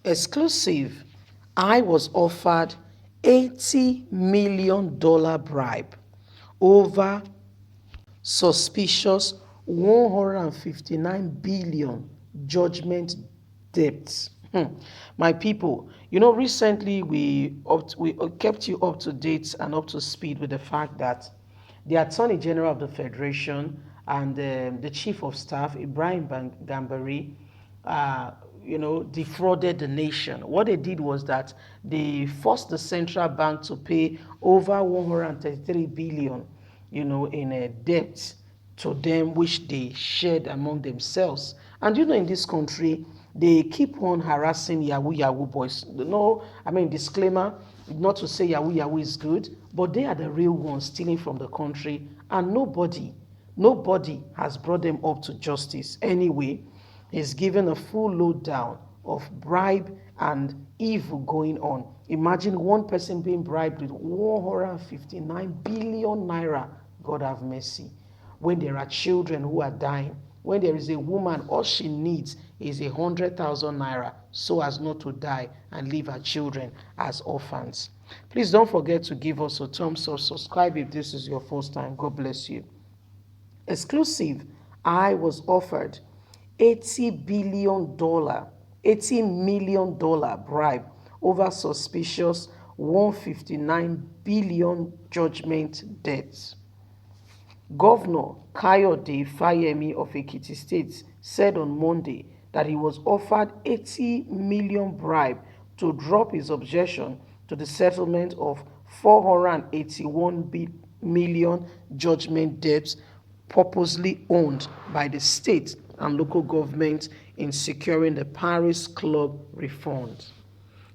Exclusive. I was offered $80 million bribe over suspicious 159 billion judgment debts. My people, recently we kept you up to date and up to speed with the fact that the Attorney General of the Federation and the Chief of Staff, Ibrahim Gambari, uh, defrauded the nation. What they did was that they forced the central bank to pay over 133 billion, in a debt to them, which they shared among themselves. And in this country, they keep on harassing Yahoo boys. No, disclaimer, not to say Yahoo is good, but they are the real ones stealing from the country, and nobody has brought them up to justice. Anyway, he's given a full lowdown of bribe and evil going on. Imagine one person being bribed with 159 billion naira. God have mercy. When there are children who are dying, when there is a woman, all she needs is 100,000 naira so as not to die and leave her children as orphans. Please don't forget to give us a thumbs up, subscribe if this is your first time. God bless you. Exclusive. I was offered $80 million bribe over suspicious 159 billion judgment debts. Governor Kayode Fayemi of Ekiti State said on Monday that he was offered 80 million bribe to drop his objection to the settlement of 481 million judgment debts purposely owned by the state and local government in securing the Paris Club refund.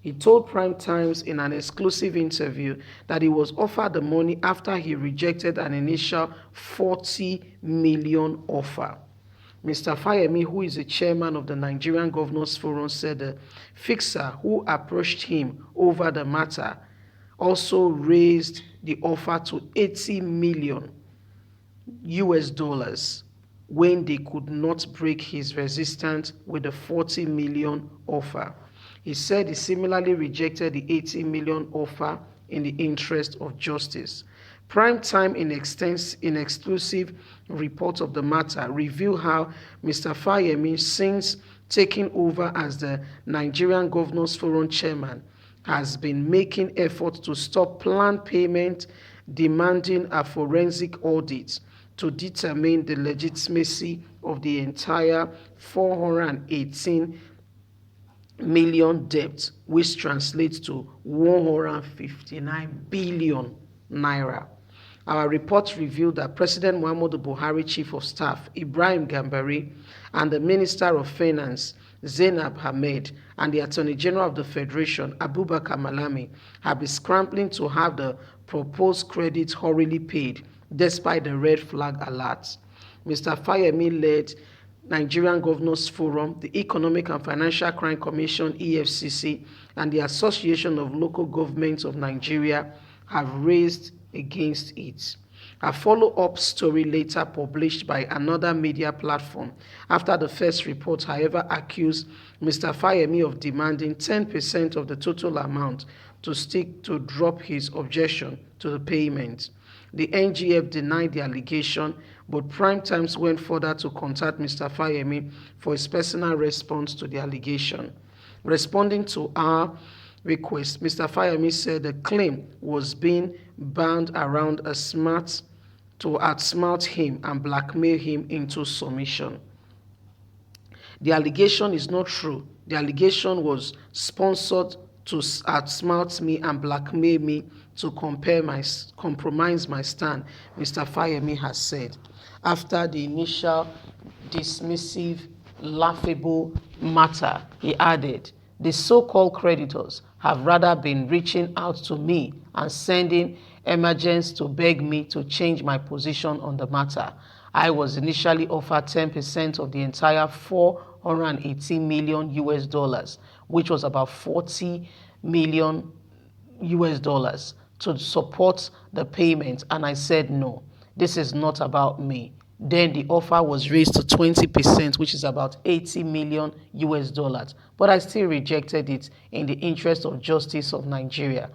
He told Prime Times in an exclusive interview that he was offered the money after he rejected an initial 40 million offer. Mr. Fayemi, who is the chairman of the Nigerian Governors Forum, said the fixer who approached him over the matter also raised the offer to 80 million US dollars when they could not break his resistance with the 40 million offer. He said he similarly rejected the 80 million offer in the interest of justice. Prime Time, in exclusive report of the matter, revealed how Mr. Fayemi, since taking over as the Nigerian Governors Forum chairman, has been making efforts to stop planned payment, demanding a forensic audit to determine the legitimacy of the entire 418 million debt, which translates to 159 billion naira. Our reports revealed that President Muhammadu Buhari, Chief of Staff Ibrahim Gambari, and the Minister of Finance Zainab Ahmed, and the Attorney General of the Federation Abubakar Malami have been scrambling to have the proposed credit hurriedly paid, despite the red flag alerts. Mr. Fayemi led Nigerian Governors Forum, the Economic and Financial Crime Commission (EFCC), and the Association of Local Governments of Nigeria have raised against it. A follow-up story later published by another media platform after the first report, however, accused Mr. Fayemi of demanding 10% of the total amount to drop his objection to the payment. The NGF denied the allegation, but Prime Times went further to contact Mr. Fayemi for his personal response to the allegation. Responding to our request, Mr. Fayemi said the claim was being bound around to outsmart him and blackmail him into submission. The allegation is not true. The allegation was sponsored to outsmart me and blackmail me to compromise my stand, Mr. Fayemi has said. After the initial dismissive, laughable matter, he added, the so-called creditors have rather been reaching out to me and sending emergents to beg me to change my position on the matter. I was initially offered 10% of the entire 418 million US dollars, which was about 40 million US dollars, to support the payment, and I said no. This is not about me. Then the offer was raised to 20%, which is about 80 million US dollars. But I still rejected it in the interest of justice of Nigeria.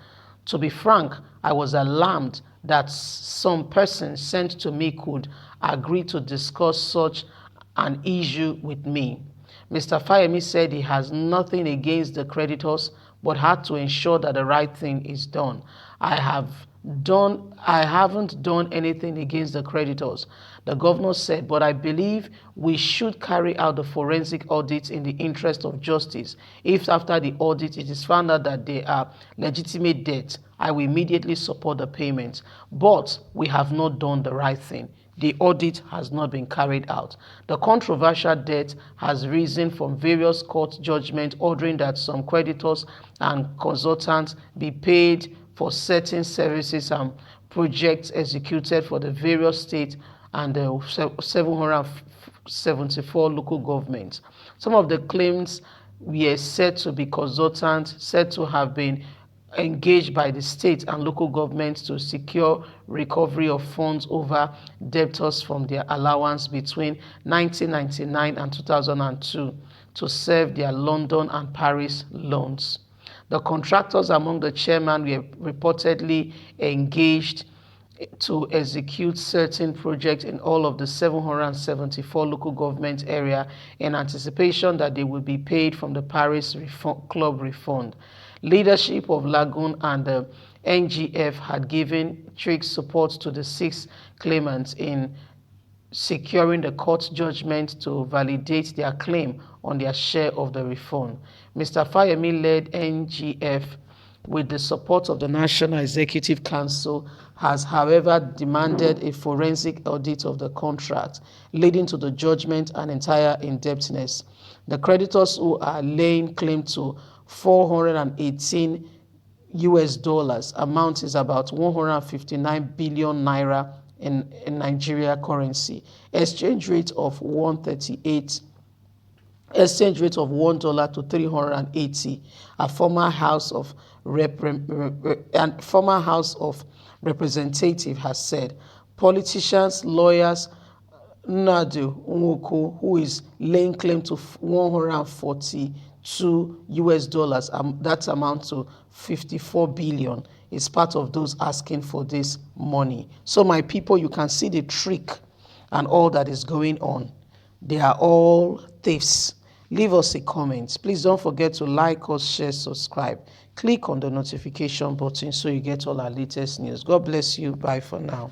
To be frank, I was alarmed that some person sent to me could agree to discuss such an issue with me. Mr. Fayemi said he has nothing against the creditors, but had to ensure that the right thing is done. I haven't done anything against the creditors, the governor said, but I believe we should carry out the forensic audit in the interest of justice. If after the audit it is found out that they are legitimate debts, I will immediately support the payment. But we have not done the right thing. The audit has not been carried out. The controversial debt has risen from various court judgments ordering that some creditors and consultants be paid for certain services and projects executed for the various states and the 774 local governments. Some of the claims were said to be consultants, said to have been engaged by the state and local governments to secure recovery of funds over debtors from their allowance between 1999 and 2002 to serve their London and Paris loans. The contractors among the chairman were reportedly engaged to execute certain projects in all of the 774 local government area in anticipation that they would be paid from the Paris Club refund. Leadership of Lagoon and the NGF had given strict support to the 6 claimants in securing the court judgment to validate their claim on their share of the refund. Mr. Fayemi led NGF with the support of the National Executive Council has, however, demanded a forensic audit of the contract, leading to the judgment and entire indebtedness. The creditors who are laying claim to 418 US dollars amount is about 159 billion naira in Nigeria currency. Exchange rate of $1 to 380. A former House of Representative has said. Politicians, lawyers, Nnadi Nwoko, who is laying claim to 142 US dollars, that amounts to 54 billion, is part of those asking for this money. So my people, you can see the trick and all that is going on. They are all thieves. Leave us a comment. Please don't forget to like us, share, subscribe. Click on the notification button so you get all our latest news. God bless you. Bye for now.